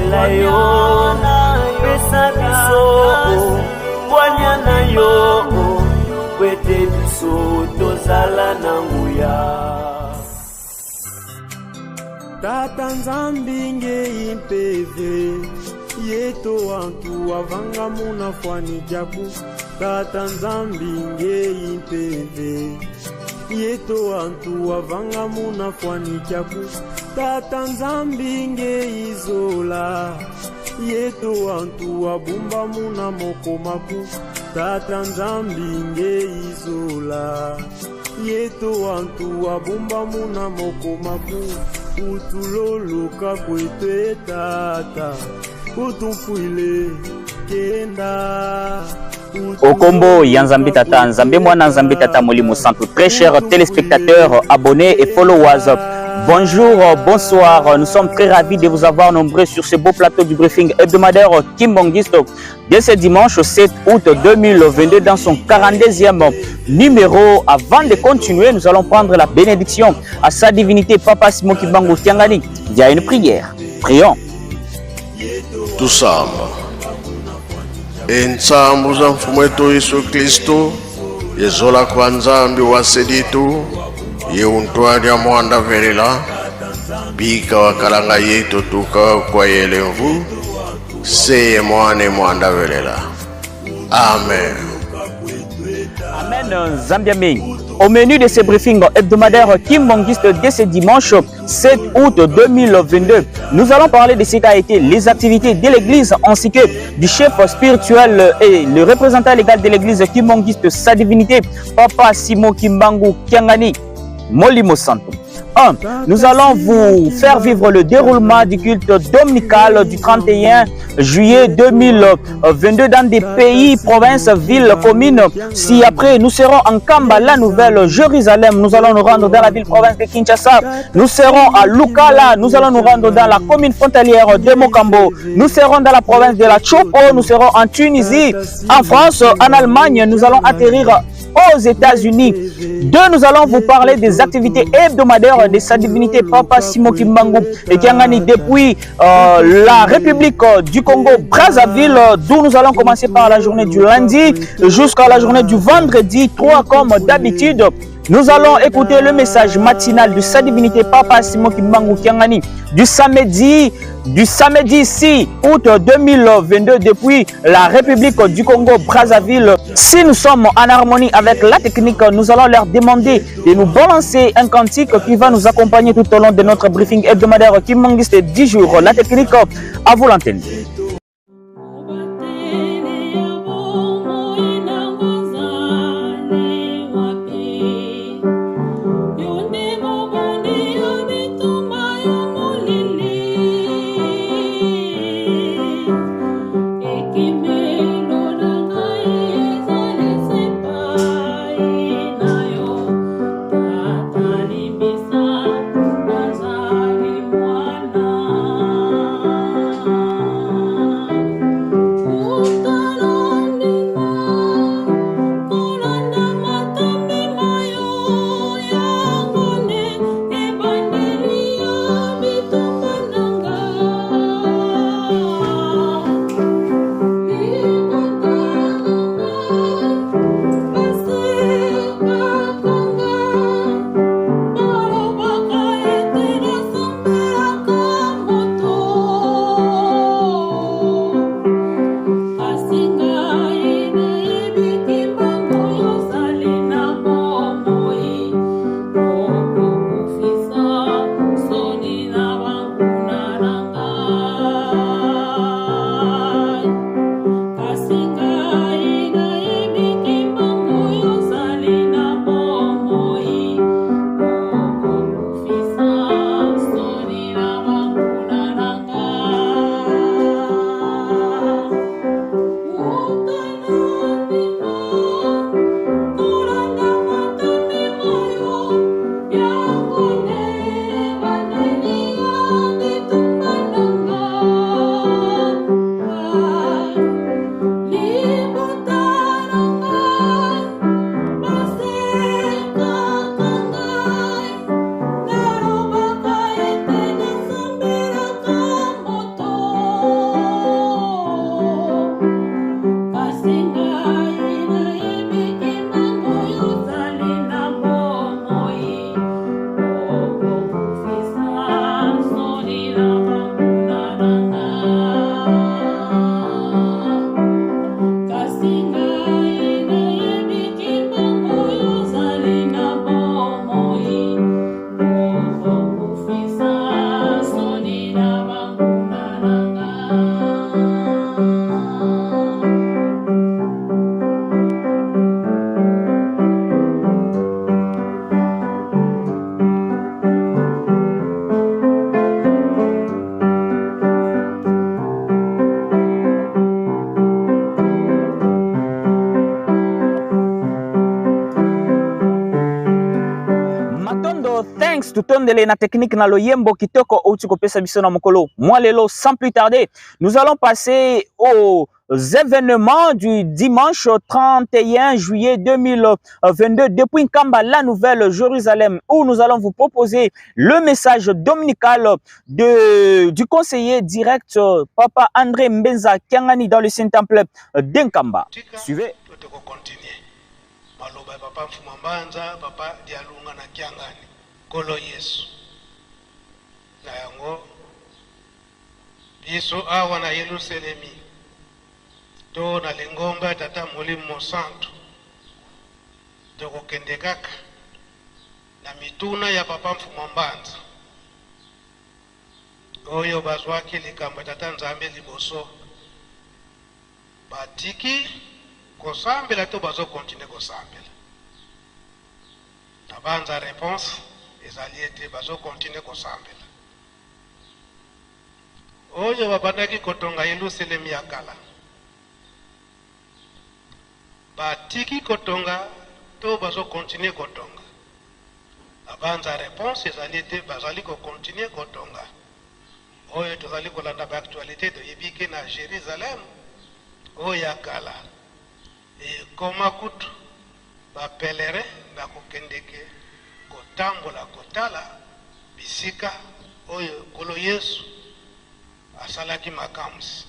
Tozela yo pesa biso bwanya na yo kwete biso tozala na nguya. Tata Nzambi ngei mpeve yeto antu avanga muna fwani jabu. Tata Nzambi ngei mpeve yeto antu avanga muna fwani jabu. Tata Nzambi ngei zola yeto antu abumba muna moko maku. Tata Nzambi ngei zola yeto antu abumba muna moko maku. Utuloluka kwete tata utumfuile kenda. Okombo Yanzambi Tata, Nzambe Mwana Nzambe Tata Molimo Santo. Très chers téléspectateurs, abonnés et followers, bonjour, bonsoir. Nous sommes très ravis de vous avoir nombreux sur ce beau plateau du briefing hebdomadaire Kimbongisto de ce dimanche 7 août 2022 dans son 42e numéro. Avant de continuer, nous allons prendre la bénédiction à sa divinité Papa Simon Kimbangu Kiangani via une prière. Prions. Tout ça. Ensambu za mfumo wetu Yesu Kristo yezola kwa Nzambi waseditu yeuntwali ya mwanda verela bika wakalanga yetu tuka kwa yelemvu seye mwane mwanda verela. Amen. Amen. Zambiamé. Au menu de ce briefing hebdomadaire Kimbongiste de ce dimanche 7 août 2022, nous allons parler de ce qu'a été les activités de l'église ainsi que du chef spirituel et le représentant légal de l'église Kimbongiste, sa divinité Papa Simon Kimbangu Kiangani Molimo Santo. Nous allons vous faire vivre le déroulement du culte dominical du 31 juillet 2022 dans des pays, provinces, villes, communes. Si après nous serons en Kamba, la nouvelle Jérusalem, nous allons nous rendre dans la ville province de Kinshasa. Nous serons à Lukala, nous allons nous rendre dans la commune frontalière de Mokambo. Nous serons dans la province de la Chopo, nous serons en Tunisie, en France, en Allemagne. Nous allons atterrir aux États-Unis. Nous allons vous parler des activités hebdomadaires de sa divinité Papa Simon Kimbangu et Kiangani depuis la République du Congo Brazzaville, d'où nous allons commencer par la journée du lundi jusqu'à la journée du vendredi 3 comme d'habitude. Nous allons écouter le message matinal de sa divinité Papa Simon Kimbangu Kiangani du samedi 6 août 2022 depuis la République du Congo Brazzaville. Si nous sommes en harmonie avec la technique, nous allons leur demander de nous balancer un cantique qui va nous accompagner tout au long de notre briefing hebdomadaire Kimbongiste 10 jours. La technique, à vous l'antenne. thanks to tondele na technique na loyembo kitoko outi kopesa biso na mokolo. Moi lelo, sans plus tarder, nous allons passer aux événements du dimanche 31 juillet 2022 depuis Nkamba, la Nouvelle Jérusalem, où nous allons vous proposer le message dominical du conseiller direct Papa André Mbenza Kiangani dans le Saint-Temple d'Nkamba. Suivez. Papa Mfumambanza, Papa Dialunga na Kiangani, Kolo Yesu. Na yango, biso awa na Yerusalemi, to na lingomba tata Molimo Santo, toko kendekaka, na mituna ya Papa Mfumambanza. Oyo bazwaki likamba tata Nzambe liboso. Batiki, kosambela to bazo continue kosambela. Abanza réponse ezali ete bazo continue kosambela. Oyo babandaki kotonga Yerusalemi ya kala. Batiki kotonga to bazo continue kotonga. Abanza réponse ezali ete bazali ko continue kotonga. Oyo tozali kolanda ba actualité de yebike na Jérusalem oyo ya kala. Et koma kutu ba pèlerin ba kokendeke kotambola kotala bisika oyo Kolo Yesu asalaki makamsi.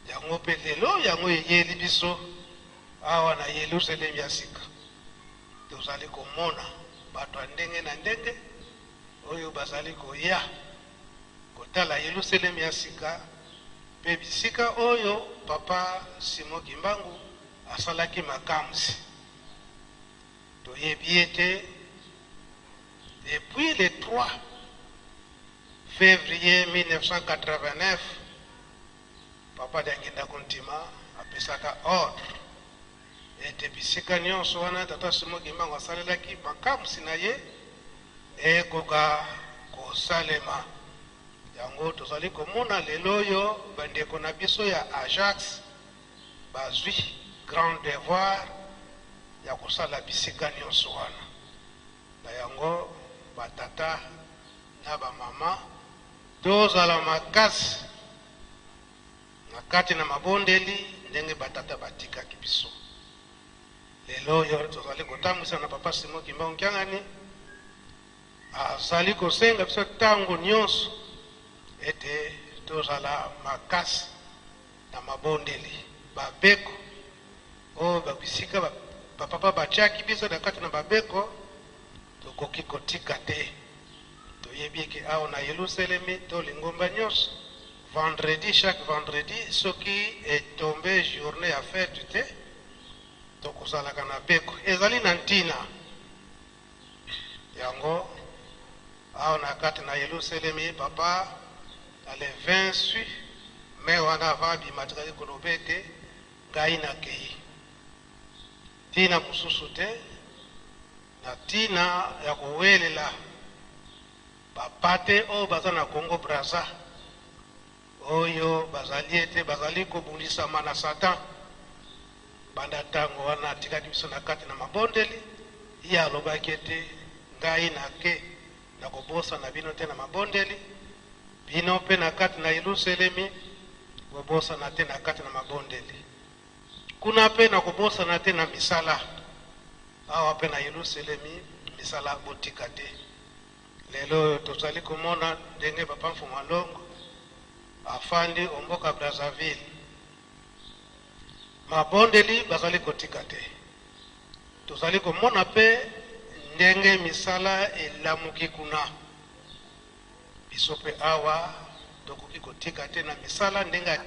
Yango pe lelo yango yeli biso awa na Yerusalem ya sika. Tozali komona bato ndenge na ndenge oyo bazali koya kotala Yerusalem ya sika pe bisika oyo Papa Simon Kimbangu asalaki makamsi. Toyebi ete depuis le 3 février 1989 Papa Dangenda Kontima apesaka ordre ete bisika nyonso wana tata Simon Kimbangu asalelaki makamsi na ye ekoka kosalema. Yango tozali komona lelo yo bandeko na biso ya Ajax bazwi grand devoir ya kosala bisika nyonso wana. Na yango batata na bamama tozala makasi na kati na mabondeli ndenge batata batikaki biso. Lelo yo tozali kotambwisa na Papa Simon Kimbangu Kiangani azali kosenga biso tango nyonso ete tozala makasi na mabondeli babeko o babisika papa bachaki biso na kati na babeko tokoki kotika te. Toyebi ke awa na Yerusalemi to lingomba nyonso vendredi, chaque vendredi soki etombe journée ya fête te tokozalaka na beko ezali na ntina. Yango awa na kati na Yerusalemi papa ale 28 mai wana vabi matikali kolobete ngai na kei tina mususu te na tina ya kowelela bapate o baza na Congo Brazza oyo bazali ete bazali kobundisama na Satan banda tango wana atikaki biso na kati na mabondeli ye alobaki ete ngai na ke na kobosa na bino te na mabondeli bino pe na kati na Yerusalemi kobosa na te na kati na mabondeli kuna pe na kobosa na te na misala awa pe na Yerusalemi misala botika te. Lelo tozali komona ndenge Papa Mfumalongo afandi omboka Brazzaville mabondeli bazali kotika te. Tozali komona pe ndenge misala elamuki kuna bisope awa.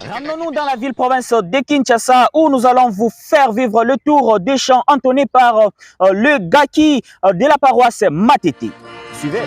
Ramenons-nous dans la ville-province de Kinshasa où nous allons vous faire vivre le tour des chants entonnés par le Gaki de la paroisse Matete. Suivez.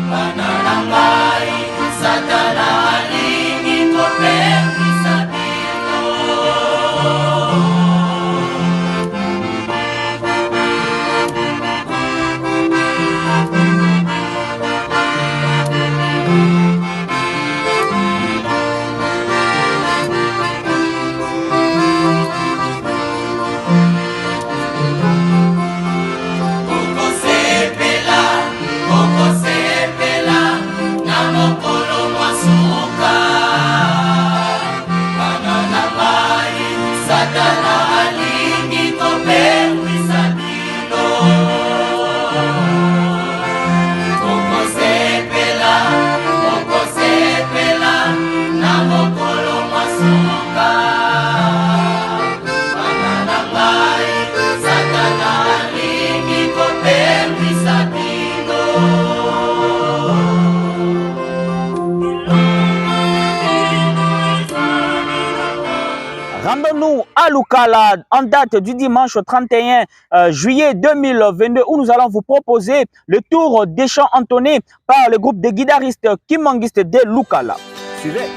Banana à Lukala en date du dimanche 31 juillet 2022 où nous allons vous proposer le tour des chants entonnés par le groupe de guitaristes Kimangiste de Lukala. Suivez.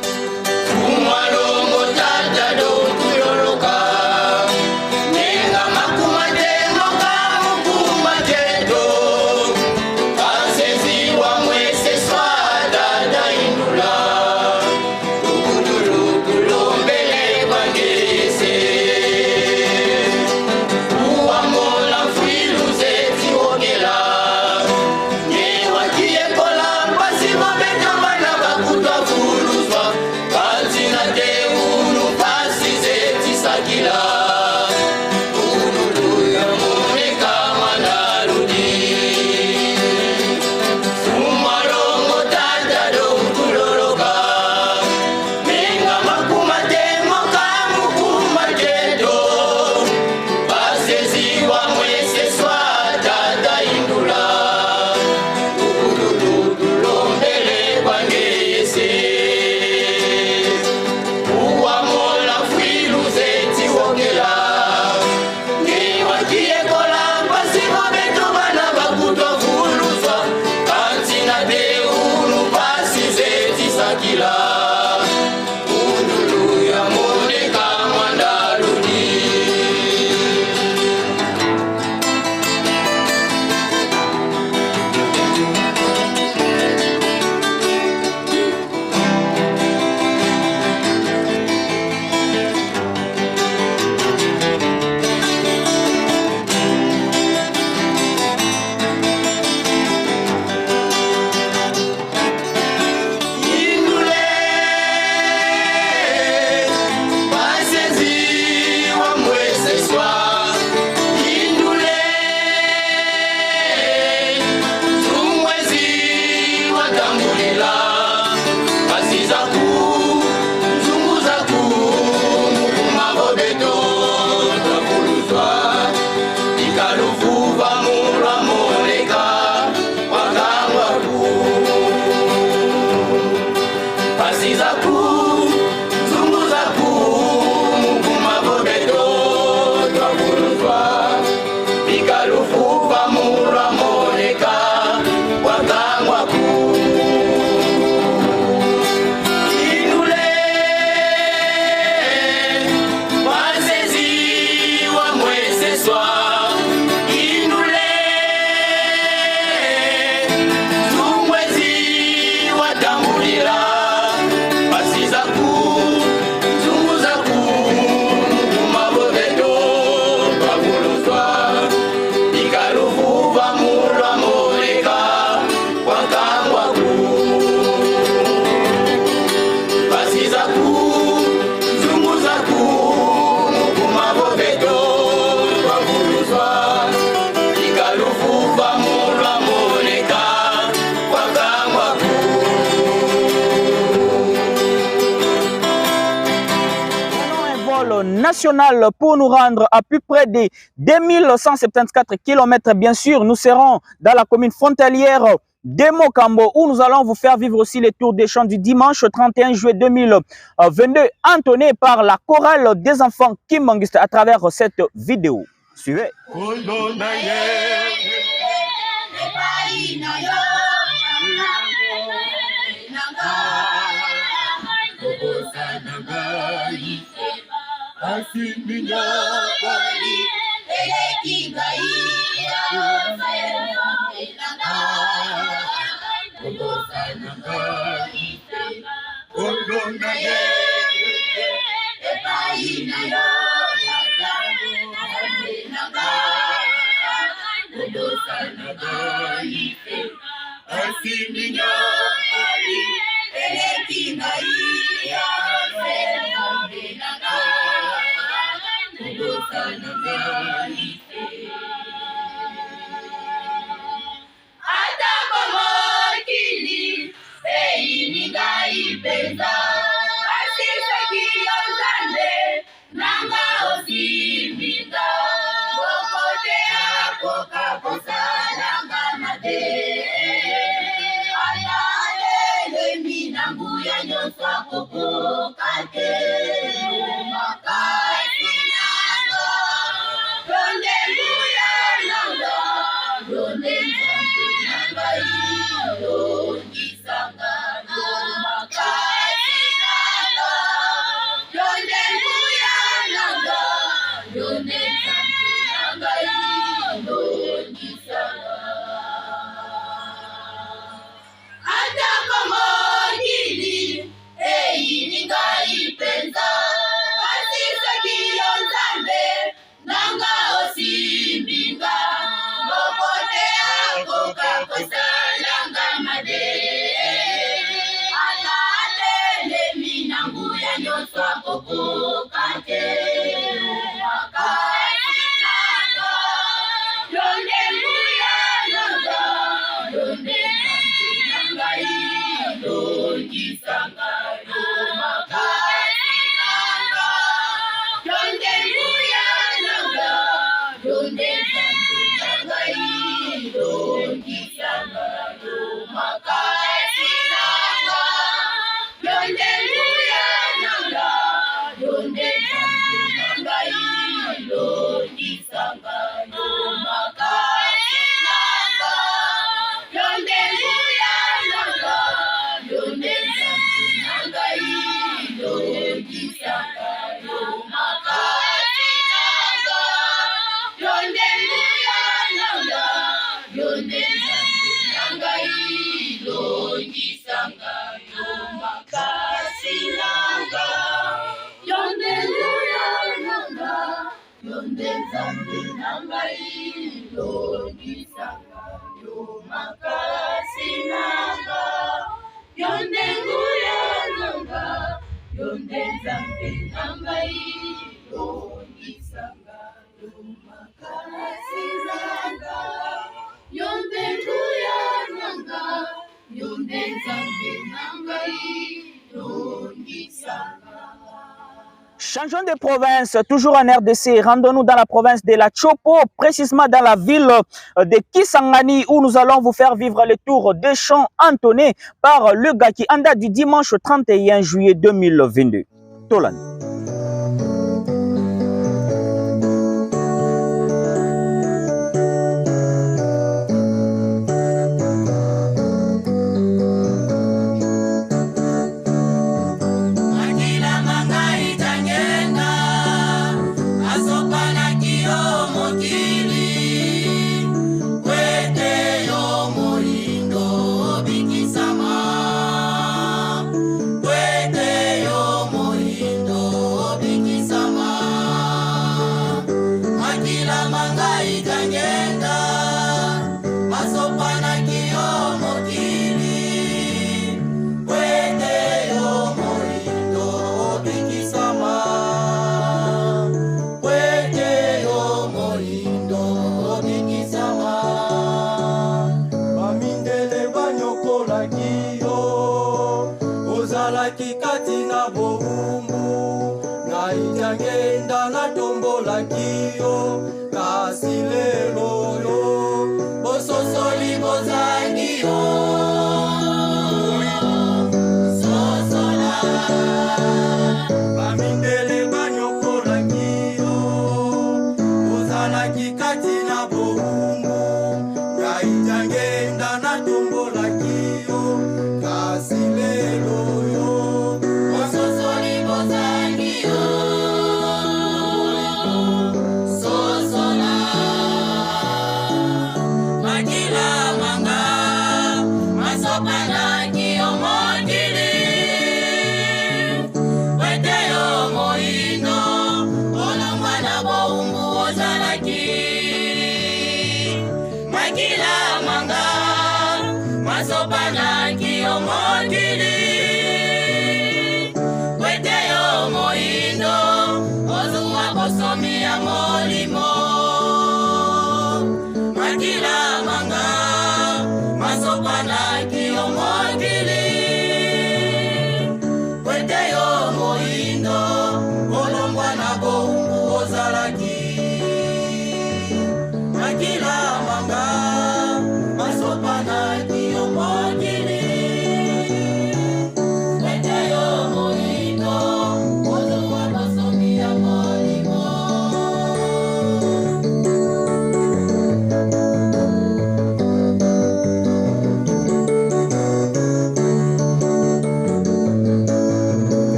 National pour nous rendre à plus près de 2174 km. Bien sûr, nous serons dans la commune frontalière de Mokambo où nous allons vous faire vivre aussi les tours des chants du dimanche 31 juillet 2022 entonné par la chorale des enfants Kimangiste à travers cette vidéo. Suivez. Coca-Cola, Changeons de province, toujours en RDC. Rendons-nous dans la province de la Chopo, précisément dans la ville de Kisangani, où nous allons vous faire vivre le tour des chants entonnés par le Gaki Anda du dimanche 31 juillet 2022. Tolan.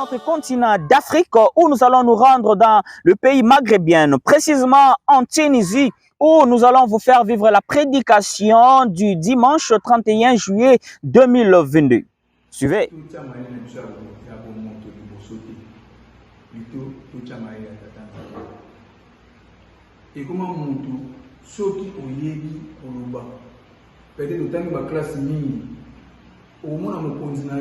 notre continent d'Afrique où nous allons nous rendre dans le pays maghrébien, précisément en Tunisie, où nous allons vous faire vivre la prédication du dimanche 31 juillet 2022. Suivez. Et comment monter ceux qui ont yébi au bas peut-être autant que ma classe mini au moins à mon continent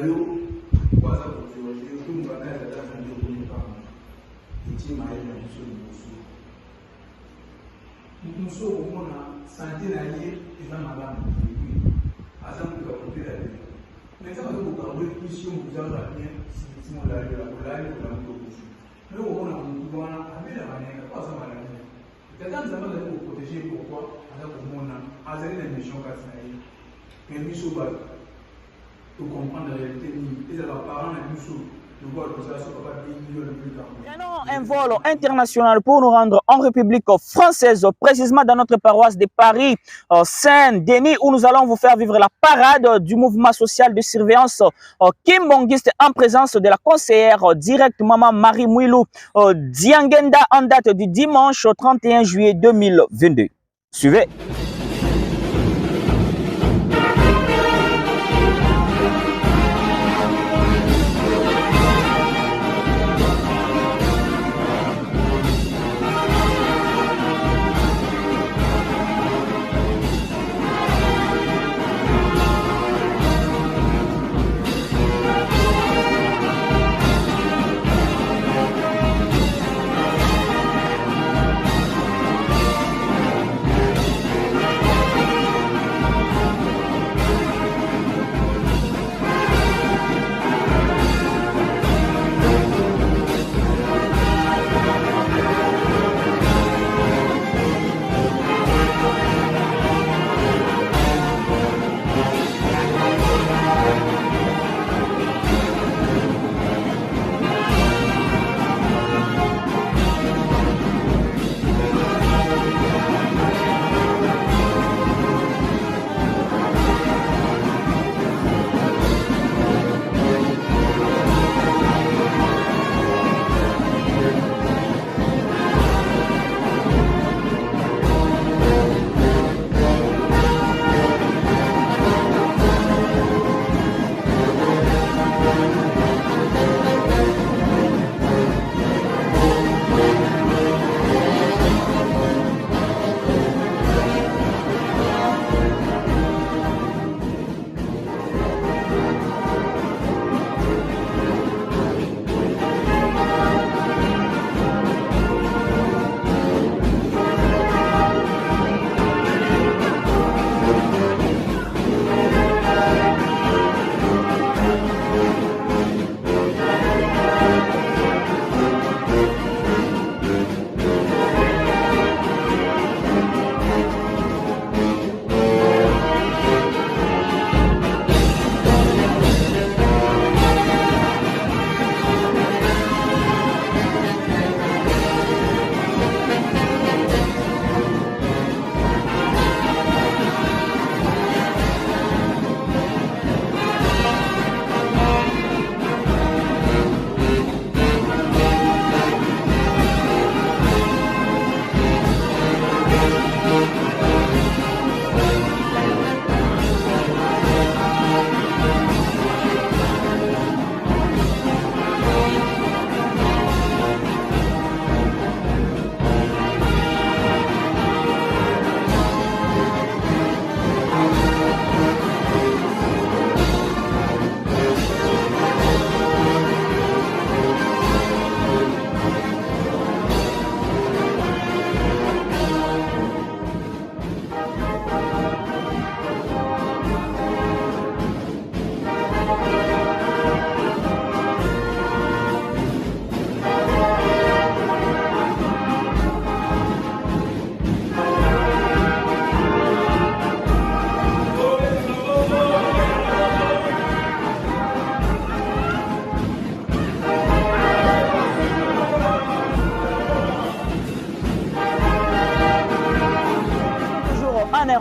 pas ça pour tout le monde à la table de premier pas et tu m'as eu un seul nous sommes au moins santé naïe et là madame à ça nous avons fait la vie mais ça va nous parler plus si on vous a bien si on l'a la collage ou la moto mais au moins on doit amener la manière pas ça mal quelqu'un nous a demandé pour protéger pourquoi à ça pour mon à ça une mission casse naïe mais nous sommes pour comprendre la réalité et ça va parler à nous sommes. Prenons un vol international pour nous rendre en République française, précisément dans notre paroisse de Paris, Saint-Denis, où nous allons vous faire vivre la parade du mouvement social de surveillance Kimbongiste en présence de la conseillère directe Maman Marie Mouilou Diangenda en date du dimanche 31 juillet 2022. Suivez.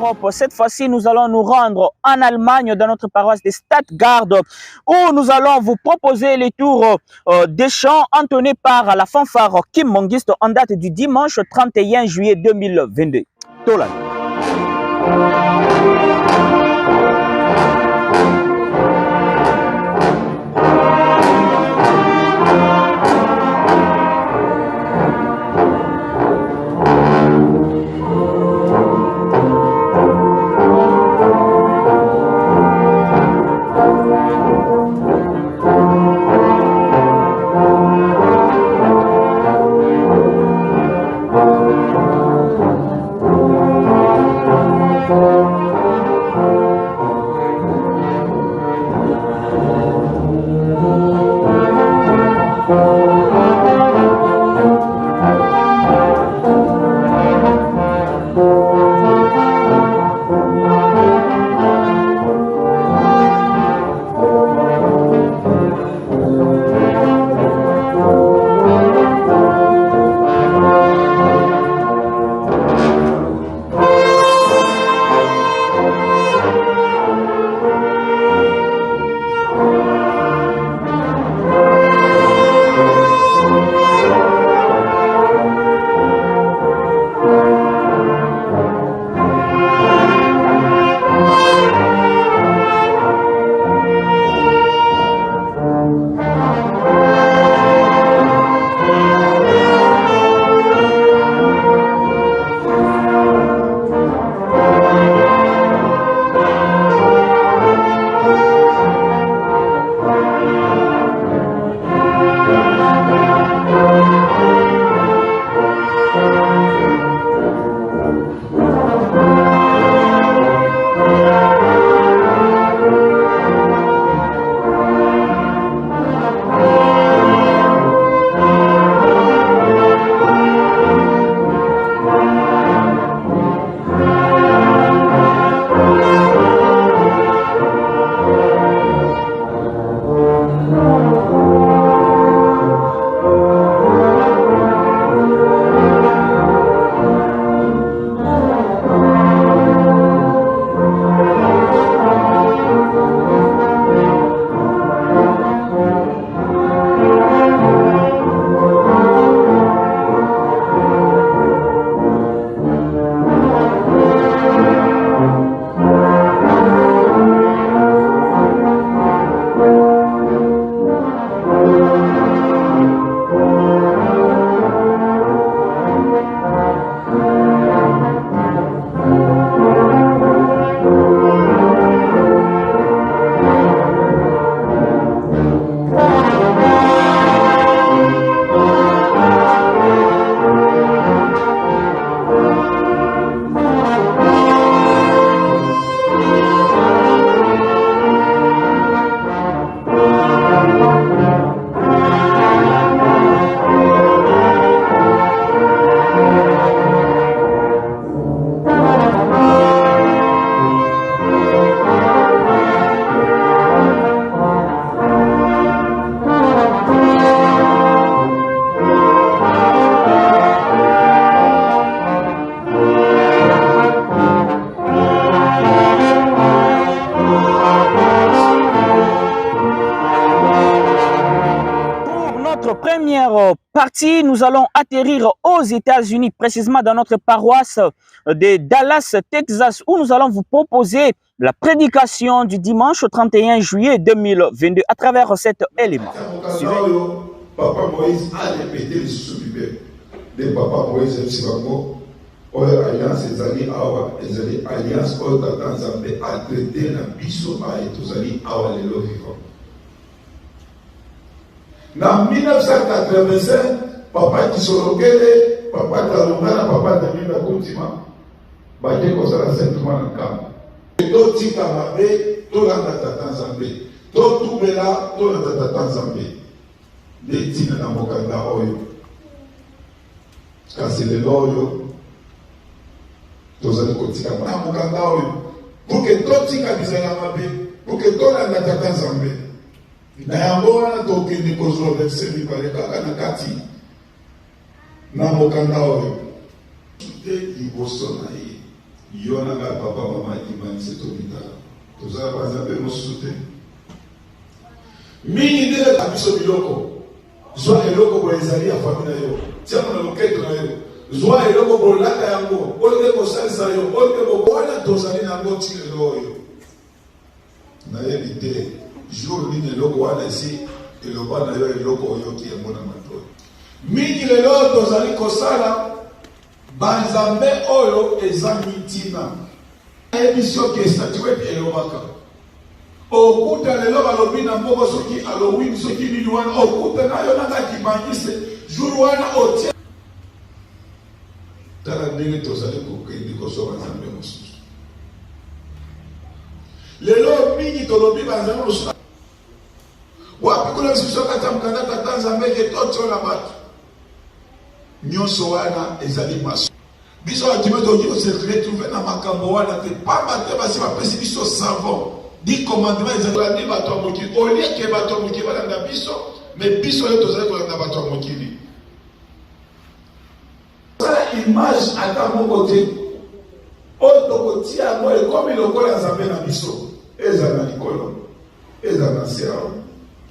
Europe. Cette fois-ci, nous allons nous rendre en Allemagne, dans notre paroisse de Stuttgart, où nous allons vous proposer les tours des chants entonnés par la fanfare Kim Mongist en date du dimanche 31 juillet 2022. Tolan. Première partie, nous allons atterrir aux États-Unis, précisément dans notre paroisse de Dallas, Texas, où nous allons vous proposer la prédication du dimanche 31 juillet 2022 à travers cet élément. Papa Moïse a répété le sous-bible de Papa Moïse et Sibango. Oyo alliance ezali awa ezali alliance oyo tata Nzambe a traité na biso ba etozali awa lelo vivant. Na 1985, Papa Kisorokele, Papa Talongana, Papa Damina Kontima, Bate Kosala Saint-Thomas na Kamba. To tika mabe, to landa tata Nzambe. To tubela, to landa tata Nzambe. De tina na mokanda oyo. Kasi lelo oyo, tozali kotika na mokanda oyo. Pour que to tika bizala mabe, pour que to landa tata Nzambe. Na yango wana tokende kozwa verset mibale kaka na kati na mokanda oyo te liboso na ye Yona ga papa mama imani se tobitala. Tozala bazambe mosuté. Mingi ndele kabiso biloko. Zwa eloko bo ezali ya famille na yo. Tia na loketo na yo. Zwa eloko bo laka yango. Oleke ko salisa yo. Oleke bo wana tozali na ngo tirelo yo. Na yebite jour ni eloko wana esi eloko na yo eloko oyo ki yango na mato. Mingi lelo tozali kosala banzambe oyo eza mitima. Emission qui est statuée et l'obaka. Okuta lelo balobi na mboko soki Halloween soki miliwana okuta na yo nanga kibangise jour wana otia. Tala ndenge tozali kokende kosoba nzambe mosusu. Lelo mingi tolobi banzambe mosusu. Wapi kula biso kata mkanda tata nzambe ke totio na bato. Nyonso wana ezali maso. Biso atime toki se retrouver na makambo wana te pamba te basi bapesi biso savon di commandement ezali bato mokili olie ke bato mokili balanda biso mais biso le tozali kolanda bato mokili sala image ata moko te oyo tokotia yango ekomi lokola nzambe na biso ezala na likolo ezala na sero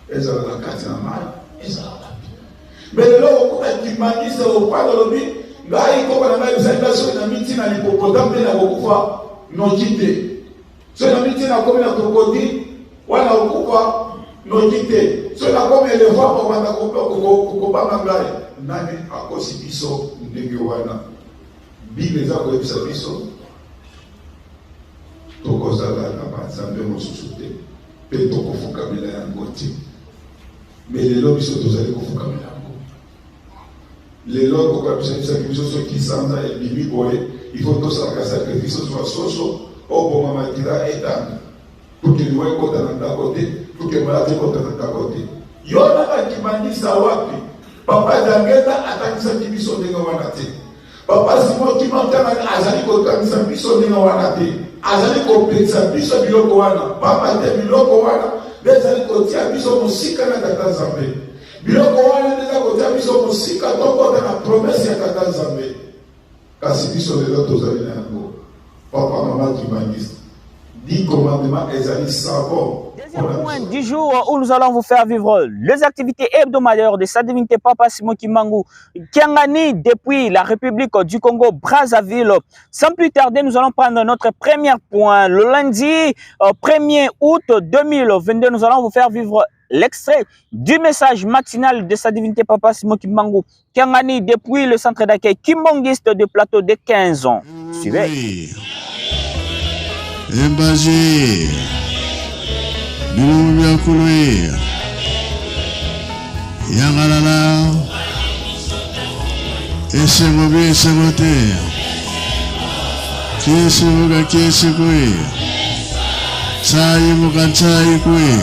ezala na kati na mai ezala na mais lelo okoka kimangisa opanga lobi ngai koko na ngai bizalika soki na miti na lipopotame na kokufa noki te soki na miti na komi na krokodi wana kokufa noki te soki na komi elefa kobanda kobanga ngai nani akosi biso ndenge wana bible eza koyebisa biso tokozala na banzambe mosusu te mpe tokofukamela yango te me lelo biso tozali kofukamela yango lelo kokabisa biso soki sanza ebimi boye il faut tosalaka sacrifice ozwa soso oboma makila etanga pour que liwa ekota na ndako te pour que maladi ekota na ndako te yo naka kimangisa wapi papa jangeta atangisaki biso ndenge wana te papa simo kimakana azali kotangisa biso ndenge wana te azali kopekisa biso biloko wana papa te biloko wana nde ezali kotia biso mosika na tata nzambe biloko wana ndeza kotia biso mosika tokota na promese ya tata nzambe kasi biso lelo tozali na yango papa mama kimangisa di commandement ezali savon. Deuxième point du jour où nous allons vous faire vivre les activités hebdomadaires de sa divinité Papa Simon Kimbangu Kiangani depuis la République du Congo Brazzaville. Sans plus tarder, nous allons prendre notre premier point. Le lundi 1er août 2022, nous allons vous faire vivre l'extrait du message matinal de sa divinité Papa Simon Kimbangu Kiangani depuis le centre d'accueil kimbangiste de plateau de 15 ans. Suivez. Oui. Embazé. Bilou Biakoulou. Yangalala. Esengobi Esengote. Kiesuga Kiesugui. Sayi Mukansayi Kui.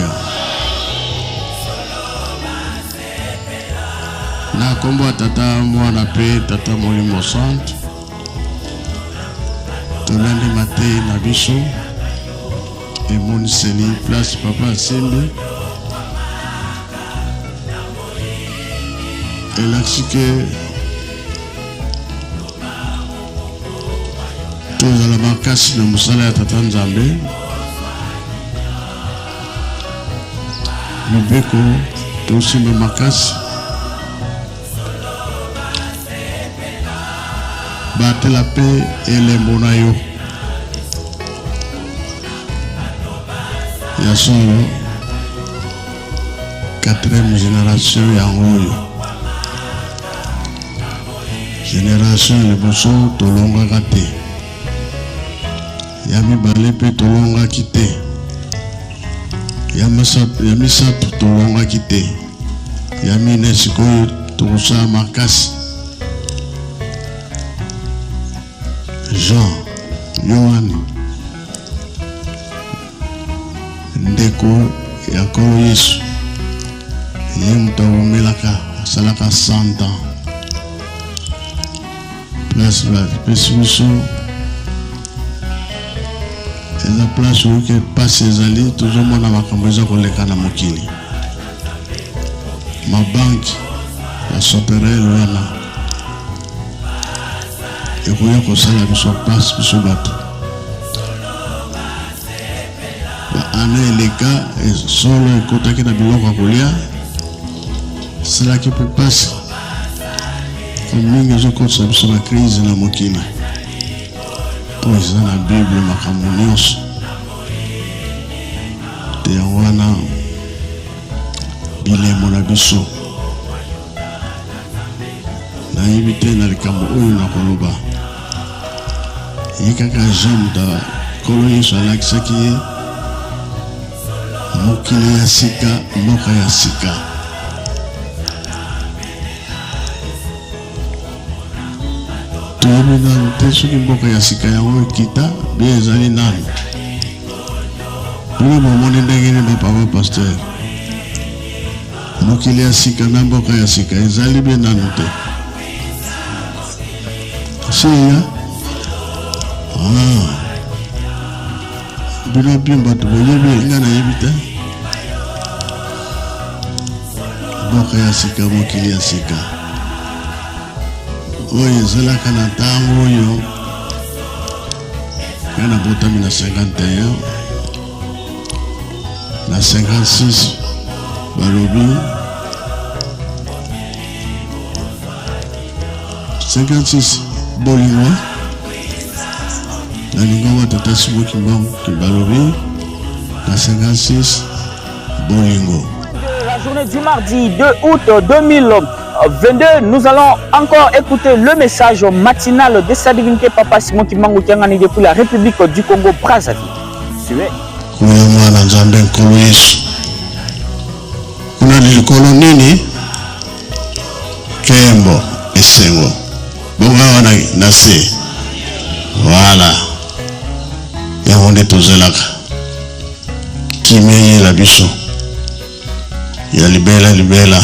Na kombo tata mwana pe tata molimo sant. Tolandi matin na biso. Et mon seni place papa Simbe. Et là que tous à la marcasse de Moussala Tata Nzambe. Le Beko, tous aussi le marcasse. Batte la paix et les monayo. Yasolo 4e génération yangoyo. Génération le bosso tolonga kate. Yami balé pe tolonga kite. Yami sap tolonga kite. Yami nesiko tosa makasi. Jean, Yohan, Ndeko, Yakoro Yesu, Yemto Melaka, Salaka 100 ans. Place Pessousou, et la place où il passe ses alliés, toujours mon amakamboza koleka na mokili. Ma banque, la soperelle, voilà. Et vous voyez que ça, la place, biso bato. ana eleka solo ekotaki na biloko ya kolia esalaki mpe mpasi mingi ezokotisa biso na crise na mokili po eza na bible makambo nyonso te yango wana bilemo na biso nayebi te na likambo oyo na koloba ye kaka jean muta kolo yesu alakisaki ye mokili ya sika mboka ya sika toyebi nanu te soki mboka ya sika yango ekita bie ezali nanu bino bomoni ndenge nini papa paster mokili ya sika na mboka ya sika ezali bie nanu te siya bino bino bato boyebi nga nayebi te mboka ya sika mokili ya sika oyo ezalaka na ntango oyo nga na botami na 51 na 56 balobi 56 bolingo na lingoma tata Simon Kimbangu balobi na 56 bolingo. La journée du mardi 2 août 2022, nous allons encore écouter le message matinal de sa divinité Papa Simon Kimbangu Kiangani depuis la République du Congo Brazzaville. Suivez. Mwana nzambe nkolo Yesu. Kuna likolo nini? Kembo esengo. Bonga wana nase. Voilà. Yango nde tozelaka. Kimeye la biso. Ya libela libela.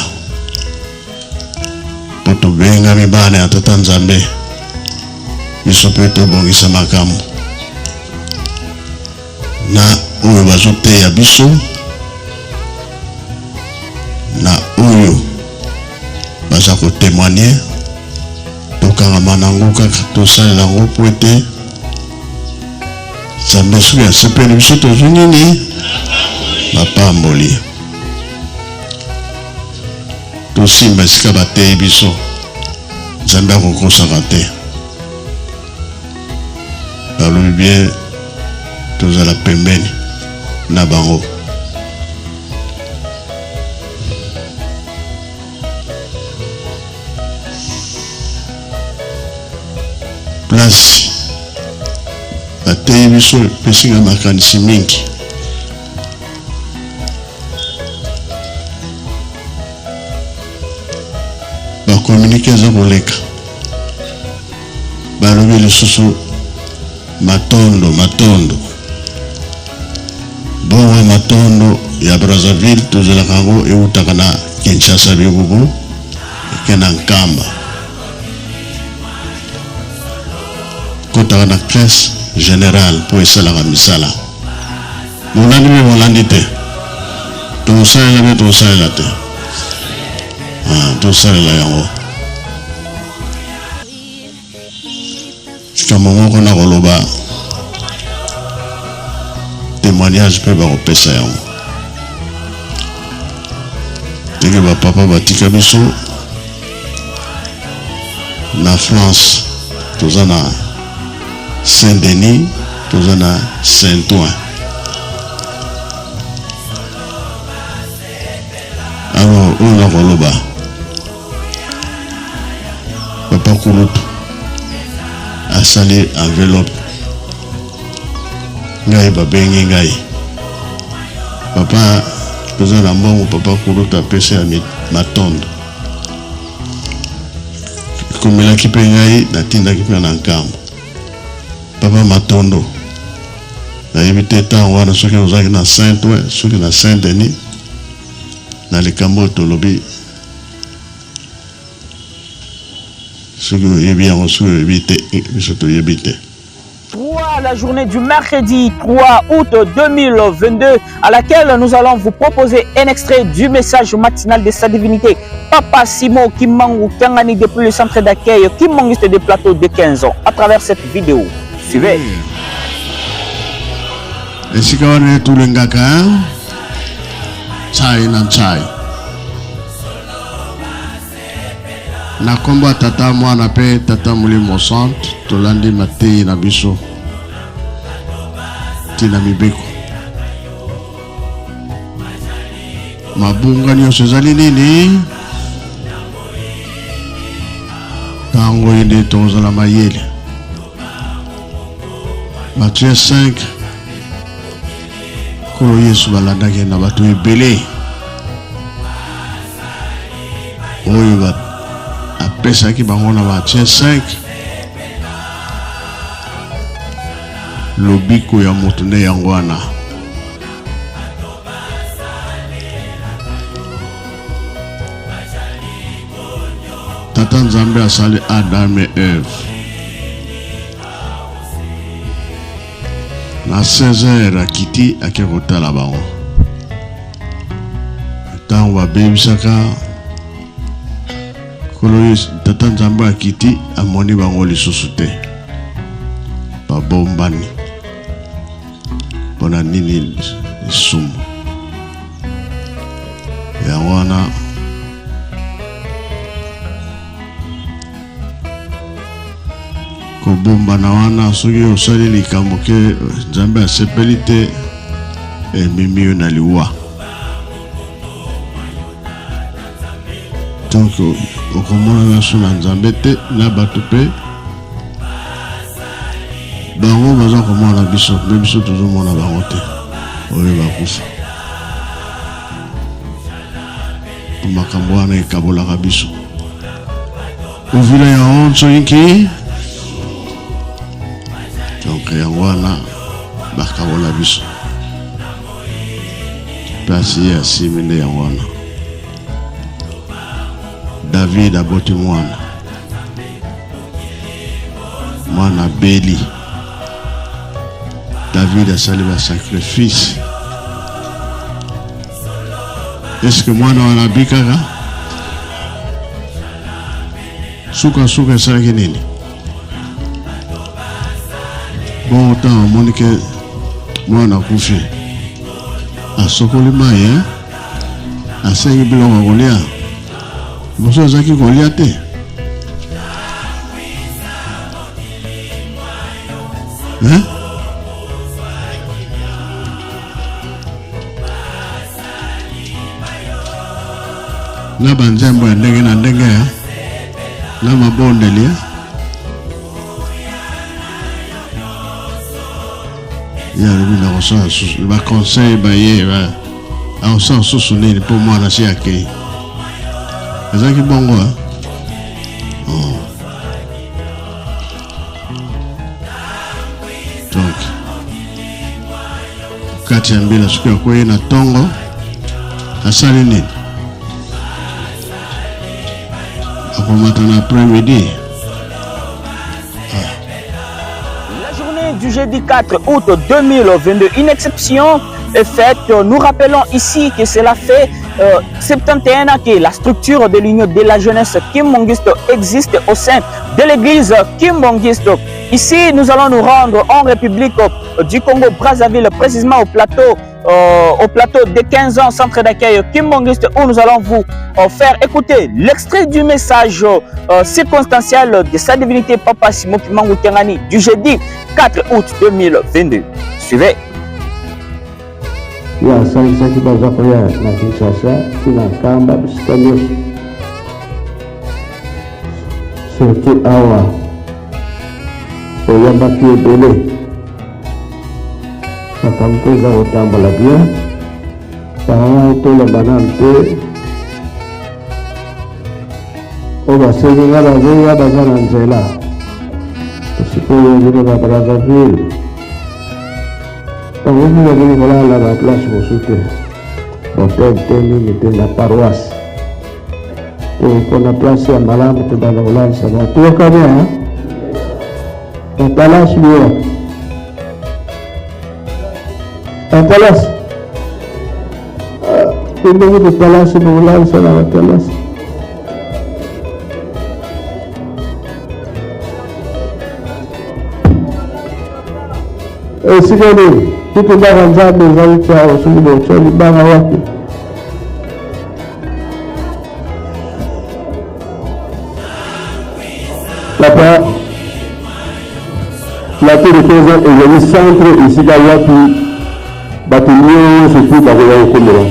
Poto benga mibane atata nzambe. Biso pe tobongisa makambo. Na oyo bazoteya biso na oyo baza kotémoigner tokangama nango kaka tosalela yango po ete nzambe soki asepeli biso tozwi nini bapamboli tosimba esika bateyi biso nzambe akokosaka te balobi bien tozala pembeni na bango place bateyi biso epesinga makanisi mingi bakomunike eza koleka balobi lisusu matondo bongo matondo ya Brazzaville tozalaka yango eutaka na Kinshasa bibubu ekena nkamba kotaka na caisse générale po esalaka misala molandi mpe molandi te tosalela mpe tosalela te tosalela yango likambo moko na koloba témoignage pe bakopesa yango ndenge bapapa batika biso na France toza na Saint-Denis toza na Saint-Ouen alors oyo na koloba papa Kulutu asali enveloppe ngai babengi ngai papa toza na mbongo papa Kulutu apesa ya matondo komelaki mpe ngai natindaki mpe na nkambo papa matondo nayebi te ntango wana soki ozalaki na Saint-Ouen soki na Saint-Denis na likambo tolobi soki oyebi yango soki oyebi te biso toyebi te. La journée du mercredi 3 août 2022 à laquelle nous allons vous proposer un extrait du message matinal de sa divinité Papa Simon Kimbangu Kiangani depuis le centre d'accueil Kimangiste des plateaux de 15 ans à travers cette vidéo. Suivez. esika wana tulengaka chai na chai na komba tata mwana pe tata Molimo Centre tolandi matei na biso tina mibeko mabunga nyonso ezali nini tango inde tozala mayele Matthieu 5 kolo Yesu balandaki na bato ebele oyo apesaki bango na Matthieu 5 lobiko ya moto nde yango wana tata Nzambe asali Adam et Ève na 16h akiti ake kotala bango ntango babebisaka kolo tata Nzambe akiti amoni bango lisusu te babombani mpona nini lisumu yango wana kobombana wana soki osali likambo ke Nzambe asepeli te ememi yo na liwa donc okomona naso na Nzambe te na bato mpe bango baza komona biso mpe biso tozomona bango te oyo bakufa makambo wana ekabolaka biso ovila ya onso yinki donc yango wana bakabola biso place ya simi nde yango wana David aboti mwana beli David asali ba sacrifice est-ce que mwana wana bikaka suka esalaki nini bon temps monike mwana kufi asokoli mai asengi biloko kolia boso azaki kolia te na banzembo ya ndenge na ndenge na mabondeli ya lebina kosala susu baconseil baye aosala susu nini mpo mwana si akei ezalaki bongo donc kati ya mbila soki akwei na ntongo asali nini akomata na après-midi. La journée du jeudi 4 août 2022, une exception est faite. Nous rappelons ici que cela fait 71 ans que la structure de l'Union de la jeunesse Kimbangiste existe au sein de l'église Kimbangiste. Ici, nous allons nous rendre en République du Congo-Brazzaville, précisément au plateau de 15 ans, centre d'accueil Kimbangiste, où nous allons vous faire écouter l'extrait du message circonstanciel de sa divinité Papa Simoki Mangutengani du jeudi 4 août 2022. Suivez. Ya salisaki baza koya na Kinshasa tina kamba bisika nyonso surtout awa oyambaki ebele makambo mpe eza kotambola bien bango toloba nanu te oyo basenginga bazenga baza na nzela tosikoyo bino ba Brazzaville bango bino bini kolala ba place mosusu te hotel te nini te na paroisse to mpona place ya malamu te bana kolalisa bato wakabia batalasi bioya batalasi ndenge batalasi bokolalisa na batalasi esika nini Kitu baba nzabe zaidi cha usubuhi uchoni baba wapi. Papa, la tour de 15 ans est le centre ici à Wapi. Bâtiment surtout par le Komora.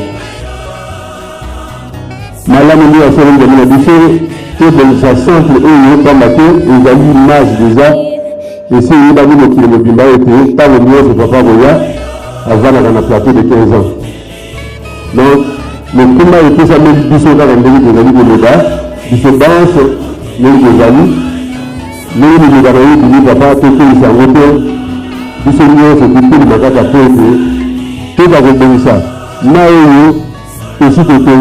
Madame nous a fait une demande que dans sa centre et il pas maté, il a eu masse déjà. Et si il a vu le kilomètre était pas le mieux de papa Boya avant la plateau de 15 ans. Donc le combat était ça même biso dans le début de l'État, biso danse, les amis. Nous nous avons dit papa tout il s'est arrêté. Biso mieux c'est tout le bagage à faire. Tout va revenir ça. Now aussi que tu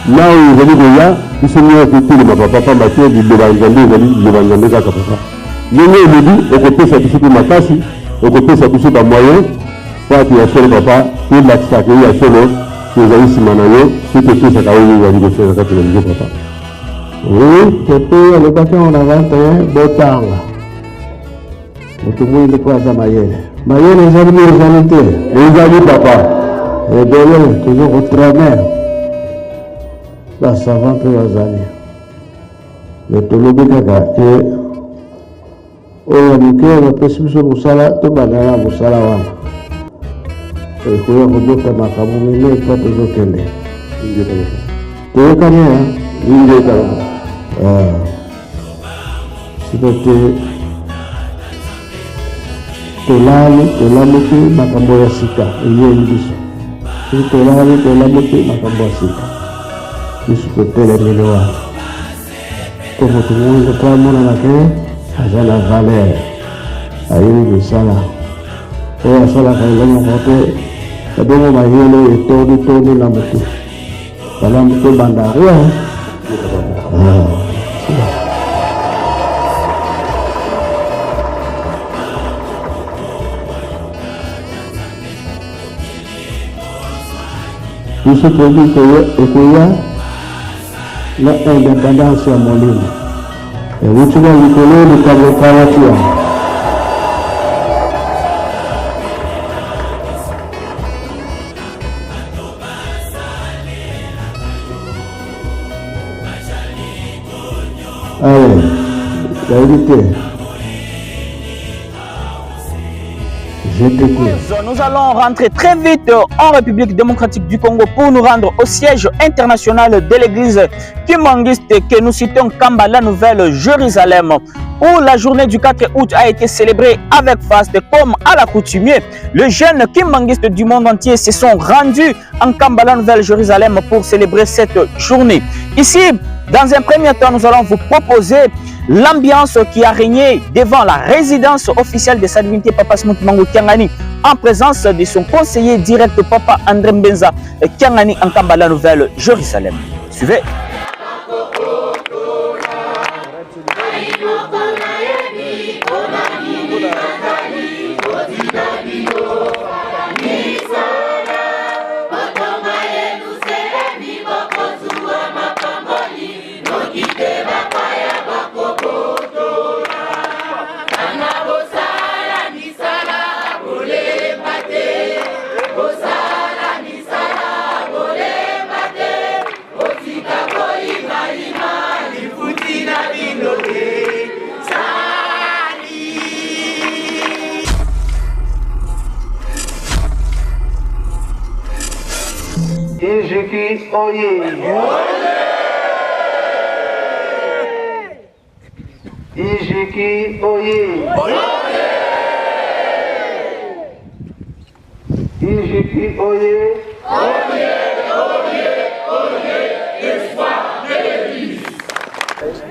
là où vous allez là, ils sont mieux que tout le papa Mathieu du Levangandé Kaka papa. Nous nous dit, au côté ça touche ma casse, au côté ça touche ma moyen, quand tu as fait le papa, tu l'as saqué, il a fait le, tu as eu Simanayo, tu te touches à la où il a dit que tu l'as dit papa. Oui, depuis le paquet on a 21, Botanga. Tout le monde est quoi ça Mayele? Mayele, les amis, les amis papa. Et bien, toujours au travers. La savante bazali le tolobi kaka ke oyo muke bapesi biso mosala tobandana mosala wana ekoya kodota makambo mene epa tozokende toyokani indekaka siko te tolamuki makambo ya sika eyeli biso siko tolamuki makambo ya sika biso totelemeli wana po moto moingo to amonana ke aza na valeur ayebi misala oyo asalaka elomoko te ebongo mayele etonditondi na motu balamu tobanda aria biso tobi ekoya la indépendance ya molimo ewuti na likolo likambo kawati yango ale yayebi te Nous allons rentrer très vite en République démocratique du Congo pour nous rendre au siège international de l'église kimbanguiste que nous citons Kamba, la Nouvelle Jérusalem, où la journée du 4 août a été célébrée avec faste comme à l'accoutumée. Les jeunes kimbanguistes du monde entier se sont rendus en Kamba, la Nouvelle Jérusalem pour célébrer cette journée. Ici, dans un premier temps, nous allons vous proposer l'ambiance qui a régné devant la résidence officielle de sa divinité Papa Smout Mango Kiangani en présence de son conseiller direct Papa André Mbenza Kiangani en Kamba, la Nouvelle Jérusalem. Suivez. Ijiki oye! Ijiki oye! Ijiki oye!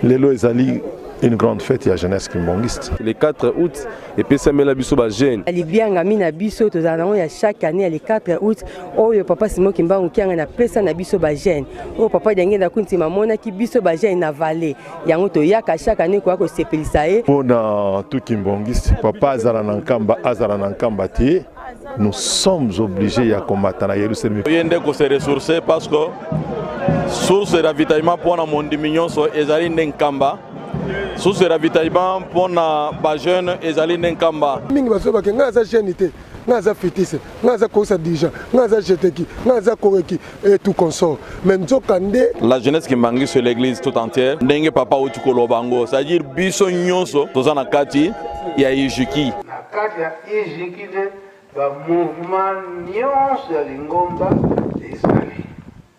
Lelo ezali une grande fête ya jeunesse kimbangiste. Le 4 août, et puis ça met la biso ba jeune. Ali bien ami na biso tozana ya chaque année le 4 août, oyo papa Simo Kimbangu kianga na pesa na biso ba jeune. O papa denge na kunti mamona ki biso ba jeune na vallée. Yango to yaka chaque année kwa ko sepelisa e. Pona tout kimbangiste, papa azala na nkamba te. Nous sommes obligés à combattre na Yerusalem. Yende ko se ressourcer parce que source de ravitaillement pour na monde million so ezali nkamba. Source de ravitaillement pour na ba jeune ezali nkamba. Mingi baso bakenga za jeune te. naza fétiste, naza kosa déjà, naza jeteki, naza koreki et tout consort. Mais nzokande la jeunesse qui mangue sur l'église tout entière, ndenge papa utukolo bango, c'est-à-dire biso nyonso tozana kati ya ijiki. Na kati ya ijiki de ba mouvement nyonso ya lingomba ezali.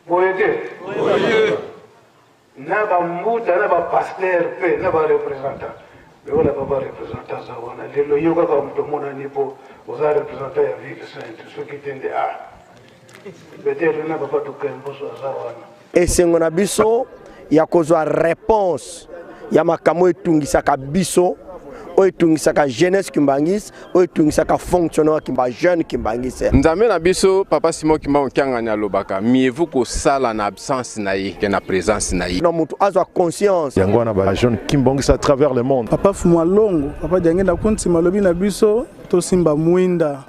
Boyete. Na ba mbuta na ba pasteur pe na ba représentant. Leo la baba représentant za wana lelo yoka kwa mtu mona nipo oza représentant ya ville sainte ce qui tende a. Peut-être na baba tukembo za wana. Esengo na biso ya kozwa réponse ya makambo etungisaka biso oyo etungisaka jeunesse kimbangisi oyo etungisaka fonctionnaire kimba jeune kimbangisi. Nzambe na biso papa Simon Kimbangu Kyangani alobaka mieux-vaut kosala na absence na ye que na présence na ye. Na mutu azwa conscience yango wana ba jeune kimbangisi à travers le monde. Papa Fumwa Longo papa Diange na konti malobi na biso.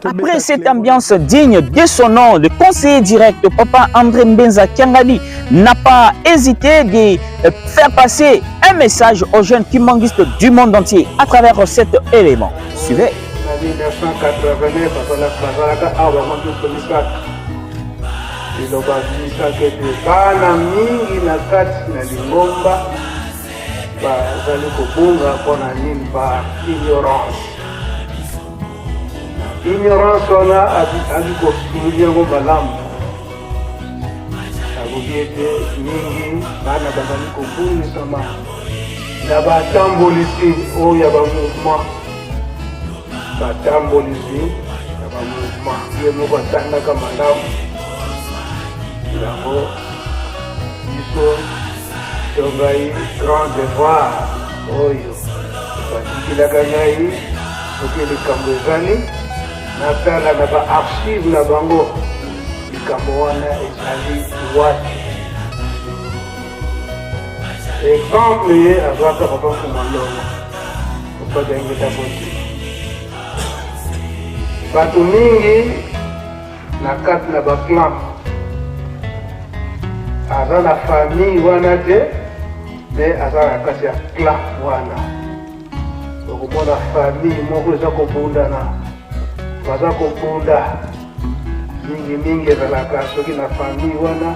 Après cette ambiance digne de son nom, le conseiller direct, Papa André Mbenza Kyangani, n'a pas hésité de faire passer un message aux jeunes kimbanguistes du monde entier à travers cet élément. Suivez. En 1989, ignorance wana alikosulia ngo malamu akobiete mingi bana bazali kobunisama na batambolisi oyo ya bamouvement batambolisi ya bamouvement ye moko atandaka malamu yango biso tongai grand devoir oyo batikilaka ngai soki likambo ezali natala na ba archive na bango likambo wana ezali wapi. Exemple ye azwaka papa Fumwa Longo papa Diange Taboti bato mingi na kati na baclan aza na famille wana te me aza na kati ya clan wana okomona famille moko eza kobundana baza kopunda mingi ezalaka soki na famille wana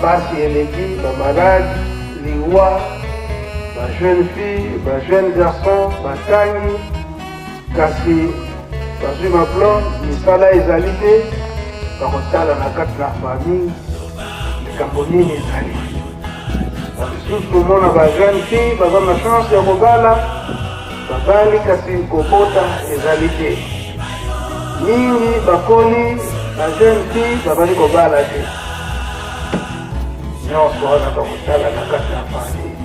basi eleki bamaladi liwa bajeune fille bajeune garçon batangi kasi bazwi maplon misala ezali te bakotala na kati na famille likambo nini ezali basusu komona bajeune fille baza na chance ya kobala babali kasi kobota ezali te mingi bakoli ba jeune fille babali kobala te nyonso wana bakotala na kati na famille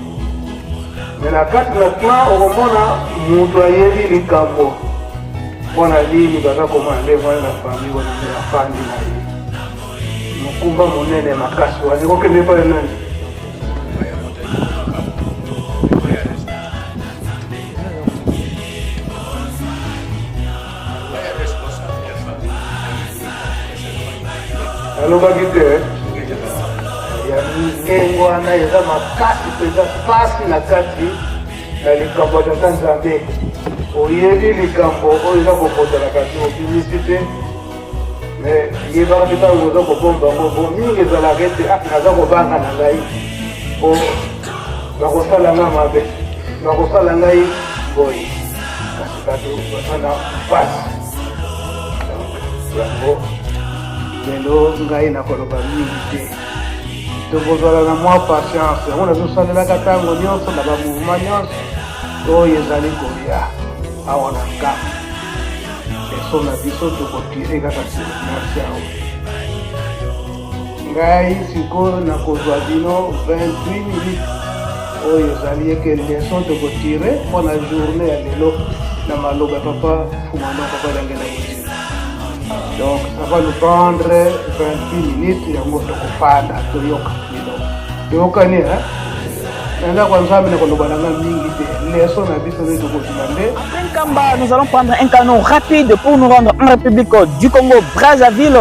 me na kati na clan okomona mutu ayebi likambo mpona nini baza komona ndenge wana na famille wana nde afandi na ye mokumba monene makasi wana ekokende pale nani alobaki te ya ndenge wana eza makasi mpenza pasi na kati na likambo ya tata Nzambe oyebi likambo oyo eza kokotana kasi obimisi te me yebaka te ntango oza kobomba ngo bo mingi ezalaka ete naza kobanga na ngai po bakosala nga mabe bakosala ngai boye kasi bato baza na pasi yango lelo ngai nakoloba mingi te tokozala na mwa patience yango nazosalelaka ntango nyonso na bamouvement nyonso oyo ezali kolia awa na ngambo eso na biso tokotire kaka silence awa ngai sikoyo nakozwa bino 28 minutes oyo ezali eke leson tokotire mpona journée ya lelo na maloba papa Fumwa Longo papa Diange Taboti. Donc ça va nous prendre 28 minutes yango tokofanda toyoka lelo toyokani nanga kwa nzambe na koloba nanga mingi te leso na biso nde tokozima nde. Après Nkamba, nous allons prendre un canon rapide pour nous rendre en République du Congo Brazzaville,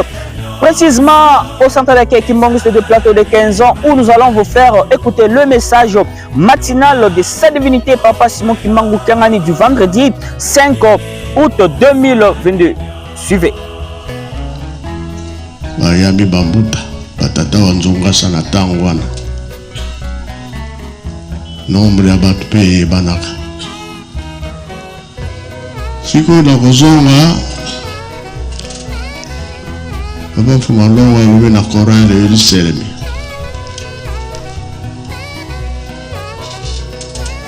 précisément au centre d'accueil Kimbangiste de plateau de 15 ans, où nous allons vous faire écouter le message matinal de sa divinité Papa Simon Kimbangu Kyangani du vendredi 5 août 2022. Suivez. Bayambi bambuta batata wanzongasa na ntango wana nombre ya bato mpe eyebanaka sikoyo na kozonga babafuma longo alobi na Coran de Yerusalemi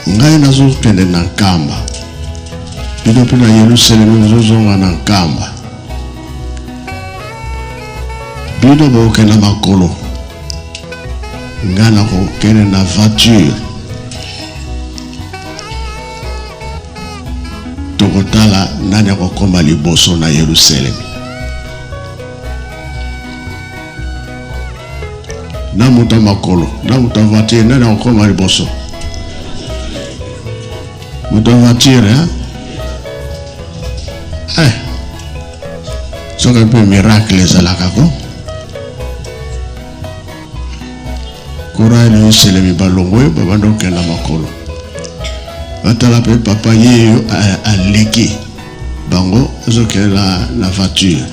ngai nazokende na nkamba bino mpe na Yerusalemi nazozonga na nkamba bino bokende makolo ngai nakokende na voiture tokotala nani akokoma liboso na Yerusalemi na muta makolo na muta voiture nani akokoma liboso muta voiture soki mpe miracle ezalaka ko Coran de Yerusalemi balongwe babanda kokenda makolo batala mpe papa yeyo aleki bango azokende na voiture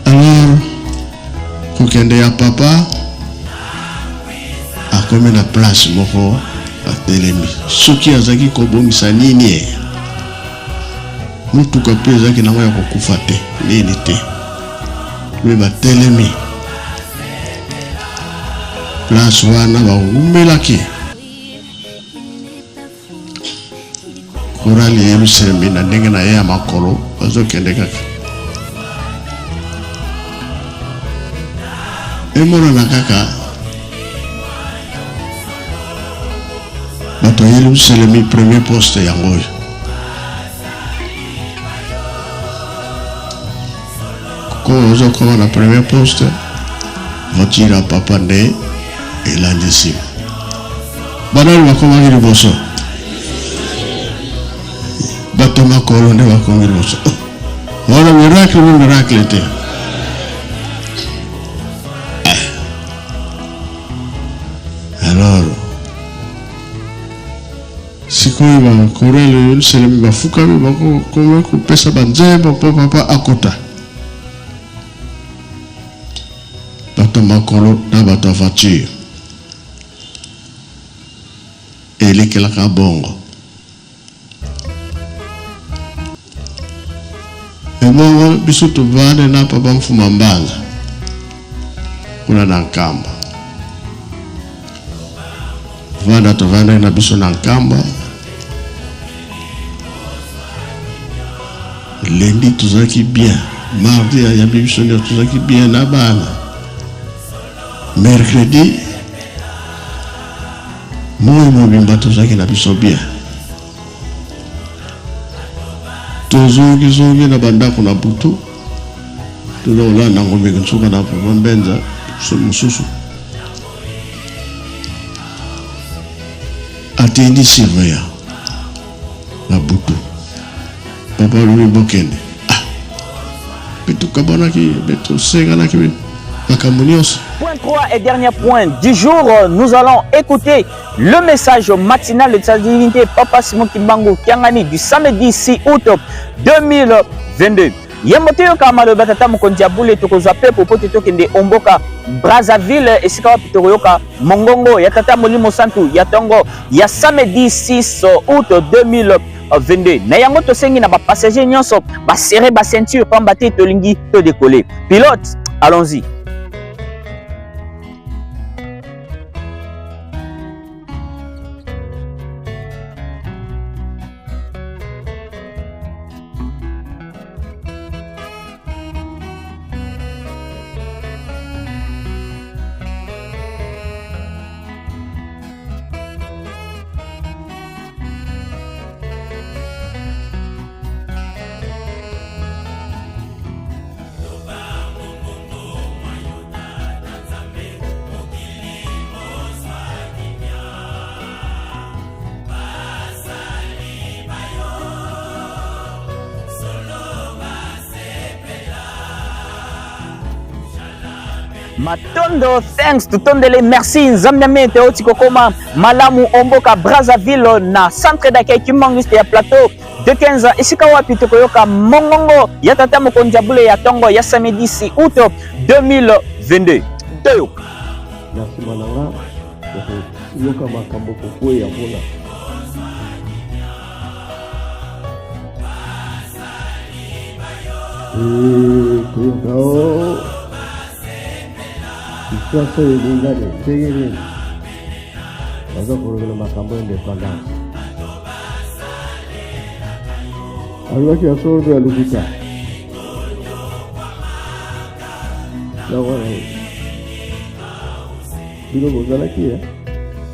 alors kokende ya papa akomi na place moko atelemi soki azaki kobongisa nini mutuka mpe ezaki nango ya kokufa te nini te me batelemi place wana bawumelaki Coran de Yerusalemi na ndenge na ye ya makolo bazokende kaka emonana kaka bato ya Yerusalemi premier poste yango oyo ko ozokoma na premier poste voiture ya papa nde elandi nsima banani bakomaki liboso bato makolo nde bakomi liboso wana miracle mo miracle te alors sikoyo Coran de Yerusalemi bafukami bakoma kopesa banzembo mpo papa akota bato makolo na bato voiture elekelaka bongo ebongo biso tovande na papa mfuma mbanza kuna na nkamba vanda tovande na biso na nkamba lundi tozalaki bien mardi ayambi biso nyonso tozalaki bien na bana mercredi moi mobimba tozalaki na biso bien tozongi na bandako na butu tozolanda ngombe nsuka na papa mbenza mosusu atendi surveillant na butu papa lobi bokende betukabonaki betosenganaki makambo nyonso. Point 3 et dernier point du jour, nous allons écouter le message matinal de sa divinité Papa Simon Kimbangu Kiangani du samedi 6 août 2022. Yemoteyo kamalo batata mokonzi abule tokozwa pe popote tokende omboka Brazzaville esika wapi tokoyoka mongongo ya tata molimo santu ya tongo ya samedi 6 août 2022. Na yango tosengi na ba passager nyonso ba serrer ba ceinture pamba te tolingi to décoller. Pilote, allons-y. Matondo, thanks to Tondele, merci. Nzambiame Teoti Kokoma, Malamu Omboka, Brazzaville, na centre d'accueil Kimbangiste ya plateau de 15 ans. Ici Kawapi Tokoyoka, Mongongo, Yatata Mokonjabule ya Tongo, ya samedi 6 août 2022. Teo. Merci Mananga. Yoka Makambo Koko ya Bola. Koyokao. Sasa ilingane tegere baza kurugula makambo independence alwaki ya sordo ya lugita lawa bilo bozalaki ya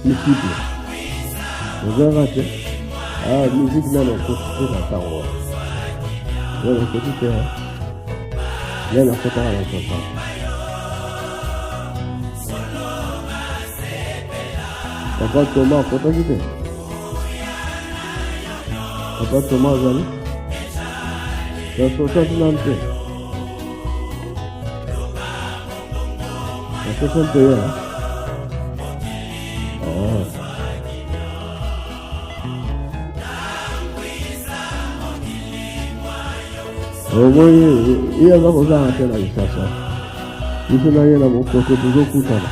musique bozalaki musique nano kote na tango wala kote yana kota na kota. Papa Thomas, photo qui fait. Papa Thomas, Zali. La photo qui l'a fait. La photo qui l'a fait. Au moins, il y a beaucoup d'argent à la licence. Il faut aller là-bas pour que vous écoutez.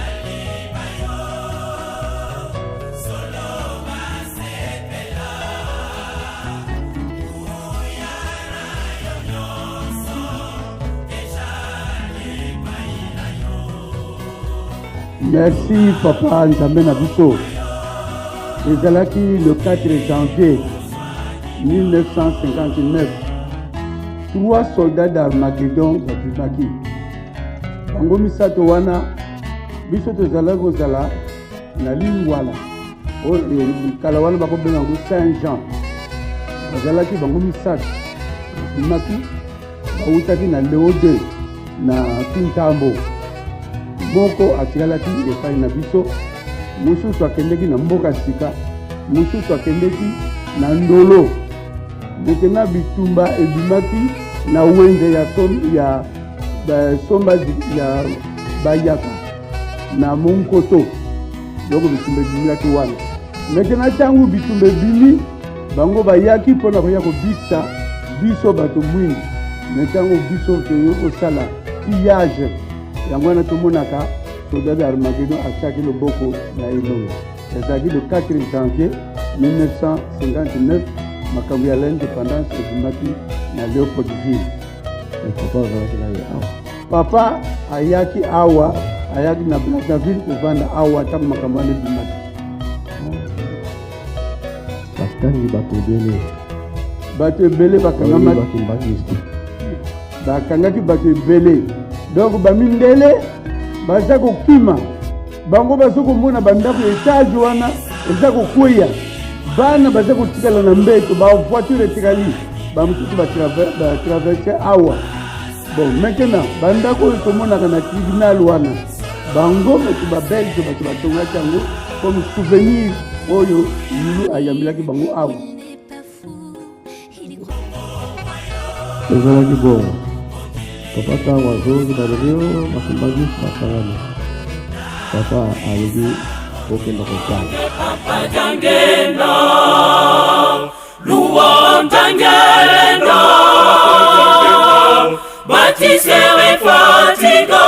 Merci Papa Nzambe Nabiso. Ezalaki le 4 janvier 1959. 3 soldats d'Armageddon bakimaki. Bango misato wana biso tozala kozala na Lingwala. O kala wana bakobenga ngo Saint-Jean. Bazalaki bango misato bakimaki. Bawutaki na Léo 2 na Kintambo. Moko atikalaki epai na biso, mosusu akendeki na mboka sika, mosusu akendeki na ndolo. Maintenant bitumba ebimaki na wenze ya somba ya bayaka na monkoto. Donc bitumba ebimaki wana. Maintenant tangu bitumba ebimi, bango bayaki mpona koya kobisa biso bato mwingi. Maintenant biso toyo kosala pillage. Yango na tomonaka soldat d'Armageddon attaqué le boko na Elongo. C'est-à-dire le 4 janvier 1959, makambo ya l'indépendance ebimaki na Léopoldville. Papa ayaki awa, ayaki na Brazzaville kovanda awa tango makambo wana ebimaki. Bakangi bato ebele bakangaki bato ebele. Donc bamindele baza kokima bango baza komona bandako etage wana eza kokweya bana baza kotikala na mbeto ba voiture etikali bamususu batraverse awa. Bon maintenant bandako ekomonaka na tribunal wana bango bato babelge bato batongaki yango comme souvenir oyo yulu ayambelaki bango awa. Ezalaki bongo Papa tango azoki balobio bakumbaki basangani. Papa alobi okenda kosala. Papa jangenda, luwa jangenda, batisere fatiga,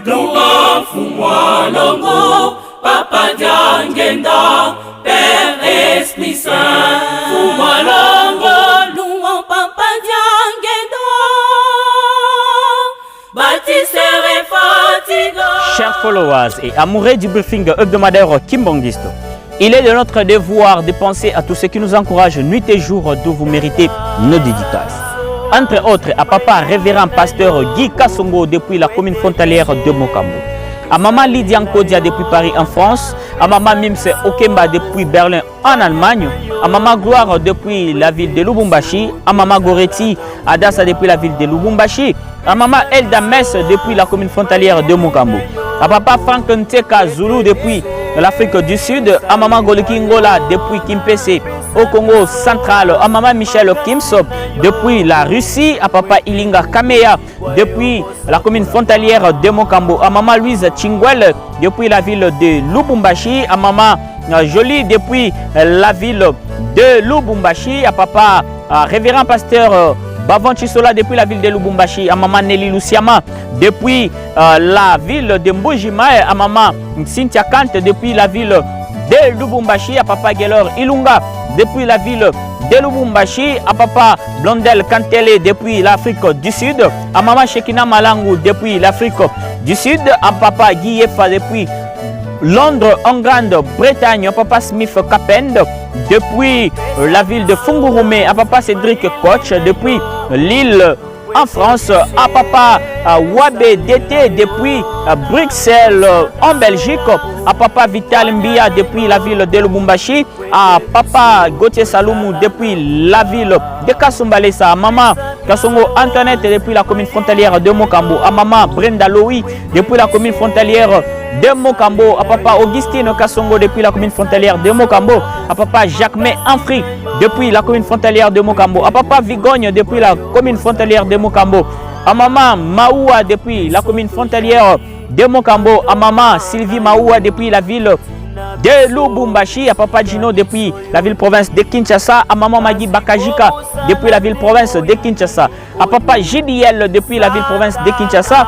luwa fumwa longo. Papa jangenda, Père Esprit Saint, fumwa longo, luwa papa jangenda. Chers followers et amoureux du briefing hebdomadaire Kimbongisto, il est de notre devoir de penser à tous ceux qui nous encouragent nuit et jour d'où vous méritez nos dédicaces. Entre autres, à papa révérend pasteur Guy Kassongo depuis la commune frontalière de Mokambo, à maman Lydia Nkodia depuis Paris en France, à maman Mimse Okemba depuis Berlin en Allemagne, à maman Gloire depuis la ville de Lubumbashi, à maman Goretti Adassa depuis la ville de Lubumbashi, à maman Elda Mess depuis la commune frontalière de Mokambo, à papa Frank Nteka Zulu depuis l'Afrique du Sud, à maman Goliki Ngola depuis Kimpese au Congo central, à maman Michel Kims, depuis la Russie, à papa Ilinga Kameya, depuis la commune frontalière de Mokambo, à maman Louise Chingwell, depuis la ville de Lubumbashi, à maman Jolie, depuis la ville de Lubumbashi, à papa révérend pasteur Bavon Chisola, depuis la ville de Lubumbashi, à maman Nelly Luciama, depuis la ville de Mbujima, à maman Cynthia Kant, depuis la ville de Lubumbashi, à papa Gelor Ilunga, depuis la ville de Lubumbashi, à papa Blondel Kantele, depuis l'Afrique du Sud, à maman Shekina Malangu, depuis l'Afrique du Sud, à papa Guyefa, depuis Londres en Grande-Bretagne, à papa Smith Kapend, depuis la ville de Fungurume, à papa Cédric Koch, depuis Lille en France, à papa Wabe DT, depuis Bruxelles en Belgique, à papa Vital Mbia, depuis la ville de Lubumbashi, à papa Gauthier Saloumou, depuis la ville de Kasumbalesa, à maman Kasongo Antoinette, depuis la commune frontalière de Mokambo, à maman Brenda Loui, depuis la commune frontalière de Mokambo, à papa Augustine Kasongo, depuis la commune frontalière de Mokambo, à papa Jacques-Mé Anfri, depuis la commune frontalière de Mokambo, à papa Vigogne, depuis la commune frontalière de Mokambo, à maman Maoua, depuis la commune frontalière de Mokambo, à maman Sylvie Maoua, depuis la ville de Lubumbashi, à papa Gino, depuis la ville-province de Kinshasa, à maman Magui Bakajika, depuis la ville-province de Kinshasa, à papa JDL, depuis la ville-province de Kinshasa,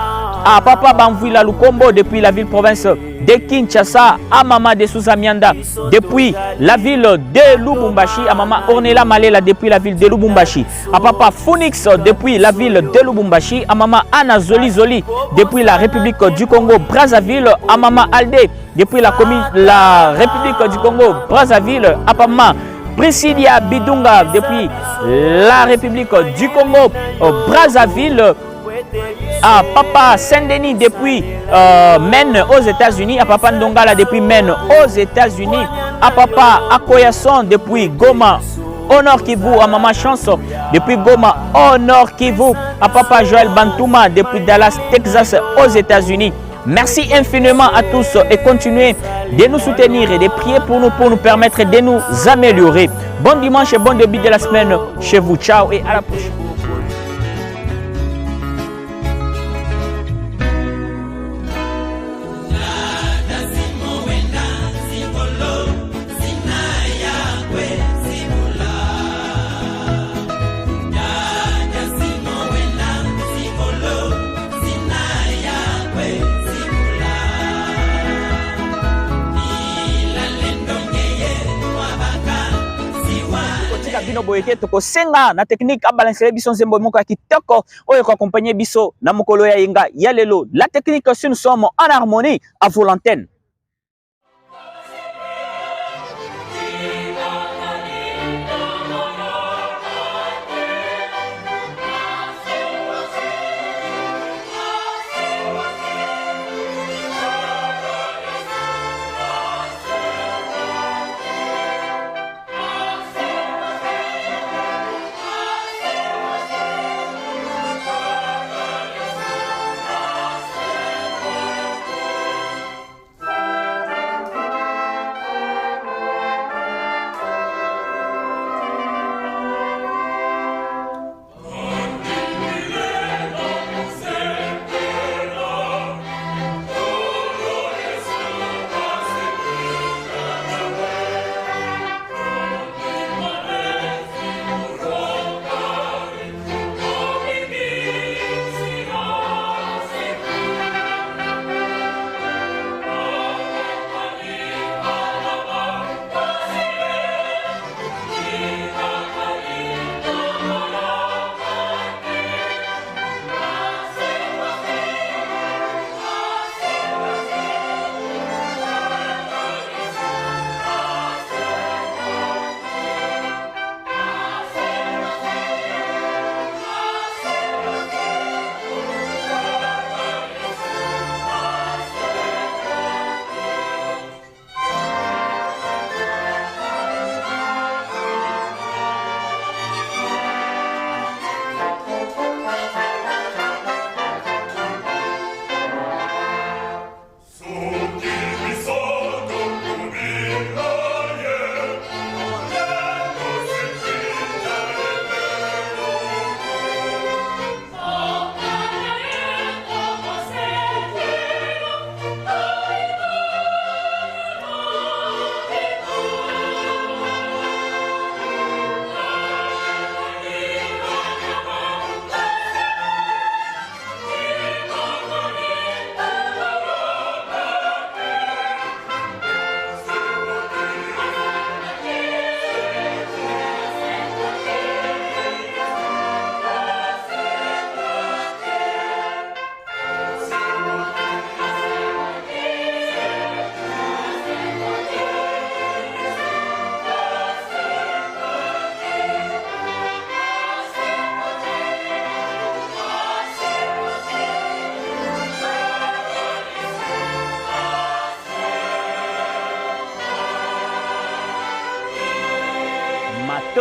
à papa Bamvouila Lukombo, depuis la ville-province de Kinshasa, à maman de Souzamianda, depuis la ville de Lubumbashi, à maman Ornella Malela, depuis la ville de Lubumbashi, à papa Phoenix, depuis la ville de Lubumbashi, à maman Anna Zoli Zoli, depuis la République du Congo Brazzaville, à maman Aldé, depuis la République du Congo Brazzaville, à maman Priscilia Bidunga, depuis la République du Congo Brazzaville, à papa Saint-Denis, depuis Maine aux États-Unis, à papa Ndongala, depuis Maine aux États-Unis, à papa Akoyason, depuis Goma au Nord Kivu, à maman Chance, depuis Goma au Nord Kivu, à papa Joël Bantouma, depuis Dallas, Texas aux États-Unis. Merci infiniment à tous et continuez de nous soutenir et de prier pour nous permettre de nous améliorer. Bon dimanche et bon début de la semaine chez vous. Ciao et à la prochaine. Boyeke toko senga na technique abalancer biso nzembo moko ya kitoko oyo ko accompagner biso na mokolo ya yenga ya lelo. La technique, si nous sommes en harmonie à vous l'antenne.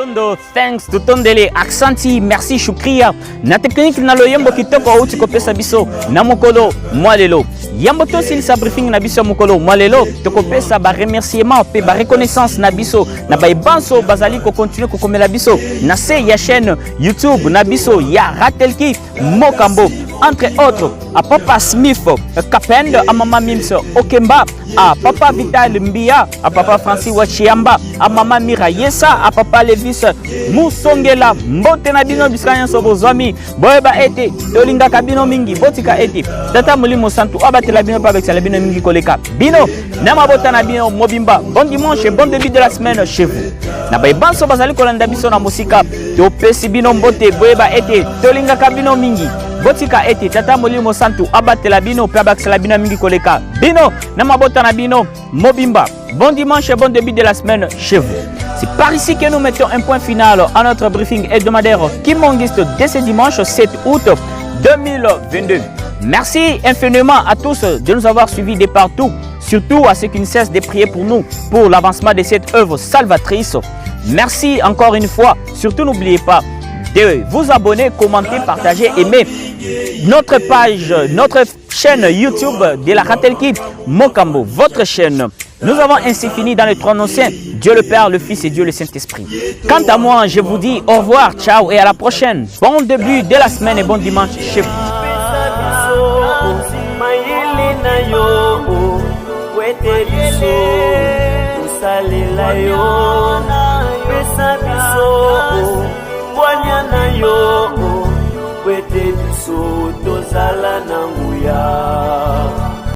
Londo, thanks to Tondele, Aksanti, merci, Shukria. Na technique na lo yambo kitoko auti kopesa biso na mokolo mwalelo. Yambo to sil sa briefing na biso mokolo mwalelo, to kopesa ba remerciement pe ba reconnaissance na biso na ba banso bazali ko continuer ko komela biso na se ya chaîne YouTube na biso ya Ratelki Mokambo. Entre autres, à Papa Smith, Kapend, à Mama Mims Okemba, à Papa Vital Mbia, à Papa Francis Wachiamba, à Mama Mira Yesa, à Papa Levis Musongela, Mbote Nabino Bisrayan Sobozami, Boeba Ete, Tolinga Kabino Mingi, Botika Ete, Tata Mulimo Santu, Abate Labino Pabek Salabino Mingi Koleka, Bino, Namabota Nabino Mobimba, bon dimanche et bon début de la semaine chez vous. Nabai Banso Bazali Kolanda Biso na Musika, Topesi Bino Mbote, Boeba Ete, Tolinga Kabino Mingi. Botika eti tata molimo santu abatela bino pe abaksela bino mingi koleka bino na mabota na bino mobimba. Bon dimanche et bon début de la semaine chez vous. C'est par ici que nous mettons un point final à notre briefing hebdomadaire Kimongiste de ce dimanche 7 août 2022. Merci infiniment à tous de nous avoir suivis de partout, surtout à ceux qui ne cessent de prier pour nous pour l'avancement de cette œuvre salvatrice. Merci encore une fois. Surtout n'oubliez pas de vous abonner, commenter, partager, aimer notre page, notre chaîne YouTube de la Ratelki Mokambo, votre chaîne. Nous avons ainsi fini dans les trois noms saints, Dieu le Père, le Fils et Dieu le Saint-Esprit. Quant à moi, je vous dis au revoir, ciao et à la prochaine. Bon début de la semaine et bon dimanche chez vous. Kwete biso tozala na nguya.